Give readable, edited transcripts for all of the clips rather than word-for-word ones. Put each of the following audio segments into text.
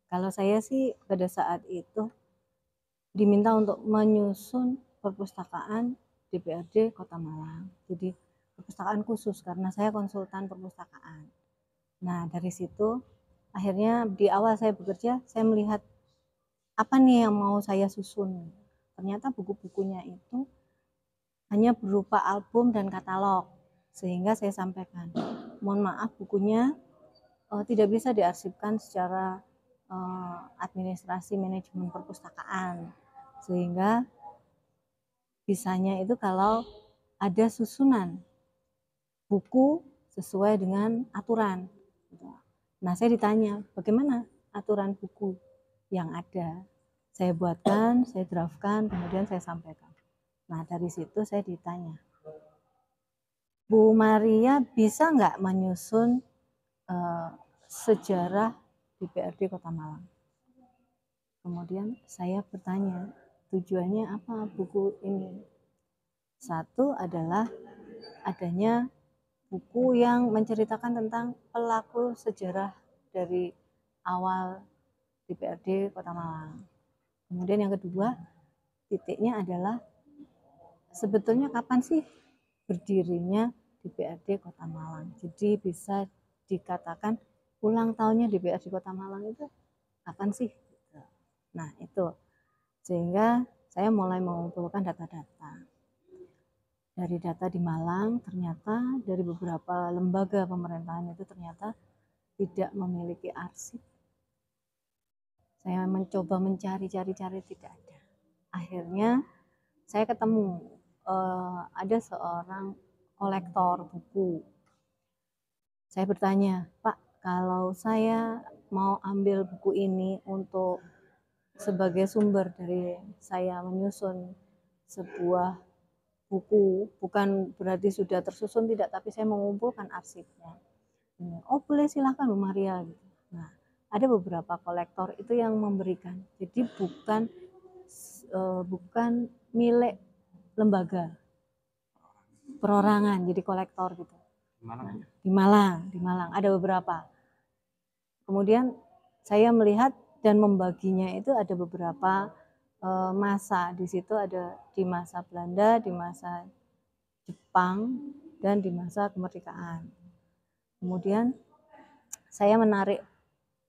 Kalau saya sih pada saat itu diminta untuk menyusun perpustakaan DPRD Kota Malang. Jadi perpustakaan khusus karena saya konsultan perpustakaan. Nah, dari situ akhirnya di awal saya bekerja, saya melihat apa nih yang mau saya susun. Ternyata buku-bukunya itu hanya berupa album dan katalog. Sehingga saya sampaikan, mohon maaf bukunya tidak bisa diarsipkan secara administrasi manajemen perpustakaan. Sehingga bisanya itu kalau ada susunan buku sesuai dengan aturan. Nah, saya ditanya, bagaimana aturan buku yang ada? Saya buatkan, saya draftkan, kemudian saya sampaikan. Nah, dari situ saya ditanya, Bu Maria bisa nggak menyusun sejarah DPRD Kota Malang? Kemudian saya bertanya, tujuannya apa buku ini? Satu adalah adanya buku yang menceritakan tentang pelaku sejarah dari awal DPRD Kota Malang. Kemudian yang kedua, titiknya adalah sebetulnya kapan sih berdirinya DPRD Kota Malang. Jadi bisa dikatakan ulang tahunnya DPRD Kota Malang itu kapan sih? Nah, itu. Sehingga saya mulai mengumpulkan data-data. Dari data di Malang, ternyata dari beberapa lembaga pemerintahan itu ternyata tidak memiliki arsip. Saya mencoba mencari-cari tidak ada. Akhirnya saya ketemu ada seorang kolektor buku. Saya bertanya, Pak, kalau saya mau ambil buku ini untuk sebagai sumber dari saya menyusun sebuah buku, bukan berarti sudah tersusun tidak, tapi saya mengumpulkan arsipnya. Oh boleh silahkan Bu Maria. Nah, ada beberapa kolektor itu yang memberikan. Jadi bukan milik lembaga, perorangan, jadi kolektor gitu. Nah, di Malang ada beberapa. Kemudian saya melihat dan membaginya itu ada beberapa masa. Di situ ada di masa Belanda, di masa Jepang, dan di masa kemerdekaan. Kemudian saya menarik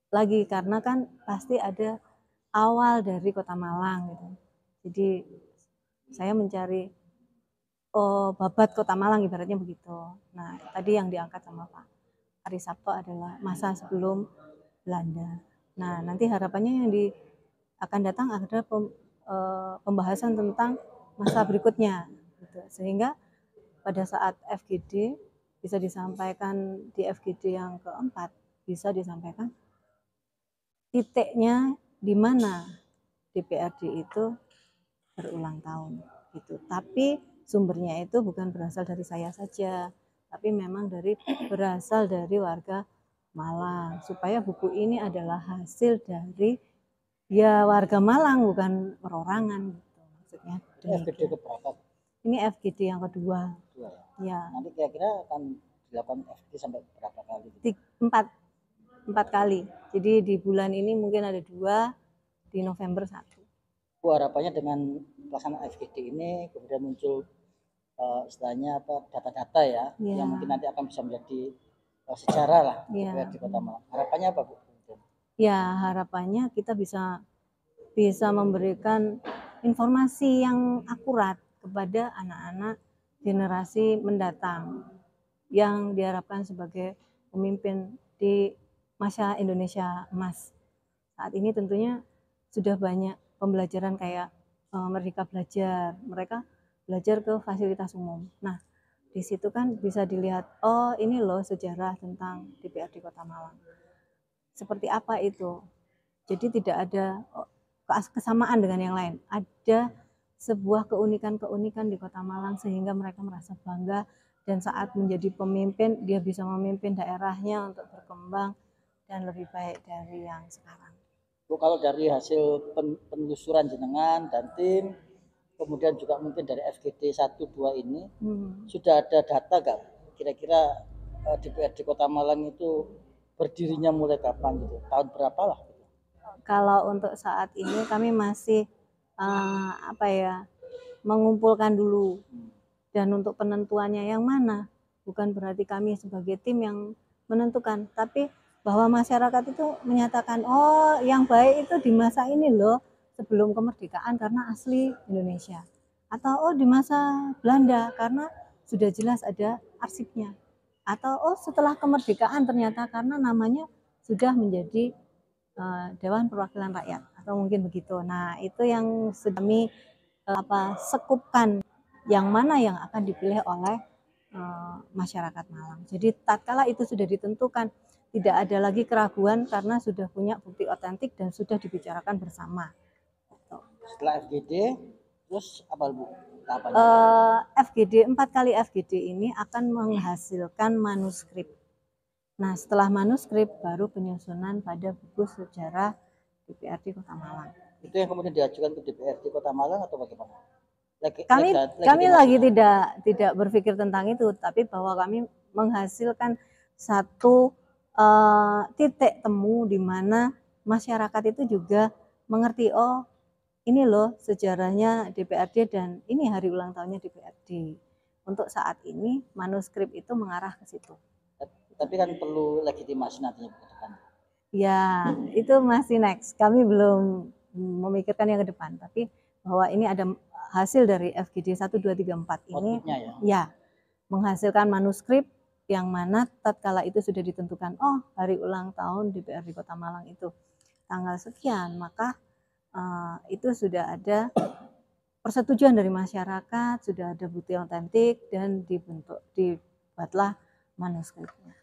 lagi karena kan pasti ada awal dari Kota Malang gitu. Jadi saya mencari babat Kota Malang ibaratnya begitu. Nah, tadi yang diangkat sama Pak Ari Sabto adalah masa sebelum Belanda. Nah, nanti harapannya yang akan datang adalah pembahasan tentang masa berikutnya gitu. Sehingga pada saat FGD bisa disampaikan di FGD yang keempat, bisa disampaikan titiknya di mana DPRD itu berulang tahun gitu. Tapi sumbernya itu bukan berasal dari saya saja, tapi memang berasal dari warga Malang. Supaya buku ini adalah hasil dari ya warga Malang, bukan perorangan gitu. Maksudnya FGD keberapa? Ini FGD yang kedua. Dua ya. Ya. Nanti kira-kira akan dilakukan FGD sampai berapa kali? Empat kali. Jadi di bulan ini mungkin ada 2, di November 1. Harapannya dengan pelaksanaan FGD ini kemudian muncul istilahnya apa data-data ya, yang mungkin nanti akan bisa menjadi sejarah lah di Kota Malang. Harapannya apa Bu? Ya harapannya kita bisa memberikan informasi yang akurat kepada anak-anak generasi mendatang yang diharapkan sebagai pemimpin di masa Indonesia emas. Saat ini tentunya sudah banyak pembelajaran kayak Merdeka Belajar, mereka belajar ke fasilitas umum. Nah, di situ kan bisa dilihat, oh ini loh sejarah tentang DPRD Kota Malang. Seperti apa itu? Jadi tidak ada kesamaan dengan yang lain. Ada sebuah keunikan-keunikan di Kota Malang sehingga mereka merasa bangga dan saat menjadi pemimpin dia bisa memimpin daerahnya untuk berkembang dan lebih baik dari yang sekarang. Bu, kalau dari hasil penelusuran jenengan dan tim, kemudian juga mungkin dari FGD 1-2 ini, sudah ada data nggak kira-kira DPRD Kota Malang itu berdirinya mulai kapan gitu? Tahun berapa lah? Gitu? Kalau untuk saat ini kami masih mengumpulkan dulu, dan untuk penentuannya yang mana bukan berarti kami sebagai tim yang menentukan, tapi bahwa masyarakat itu menyatakan oh yang baik itu di masa ini loh sebelum kemerdekaan karena asli Indonesia, atau oh di masa Belanda karena sudah jelas ada arsipnya, atau oh setelah kemerdekaan ternyata karena namanya sudah menjadi Dewan Perwakilan Rakyat, atau mungkin begitu. Nah itu yang sudah kami sekupkan yang mana yang akan dipilih oleh masyarakat Malang. Jadi tatkala itu sudah ditentukan, tidak ada lagi keraguan karena sudah punya bukti otentik dan sudah dibicarakan bersama. Setelah FGD, terus apa Bu? FGD 4 kali FGD ini akan menghasilkan manuskrip. Nah setelah manuskrip baru penyusunan pada buku sejarah DPRD Kota Malang. Itu yang kemudian diajukan ke DPRD Kota Malang atau bagaimana? Kami lagi tidak berpikir tentang itu, tapi bahwa kami menghasilkan satu titik temu di mana masyarakat itu juga mengerti oh ini loh sejarahnya DPRD dan ini hari ulang tahunnya DPRD. Untuk saat ini manuskrip itu mengarah ke situ. Tapi kan perlu legitimasi nantinya ke depan. Ya, itu masih next. Kami belum memikirkan yang ke depan, tapi bahwa ini ada hasil dari FGD 1, 2, 3, 4 ini ya menghasilkan manuskrip yang mana tatkala itu sudah ditentukan oh hari ulang tahun DPRD Kota Malang itu tanggal sekian, maka itu sudah ada persetujuan dari masyarakat, sudah ada bukti otentik dan dibuatlah manuskripnya.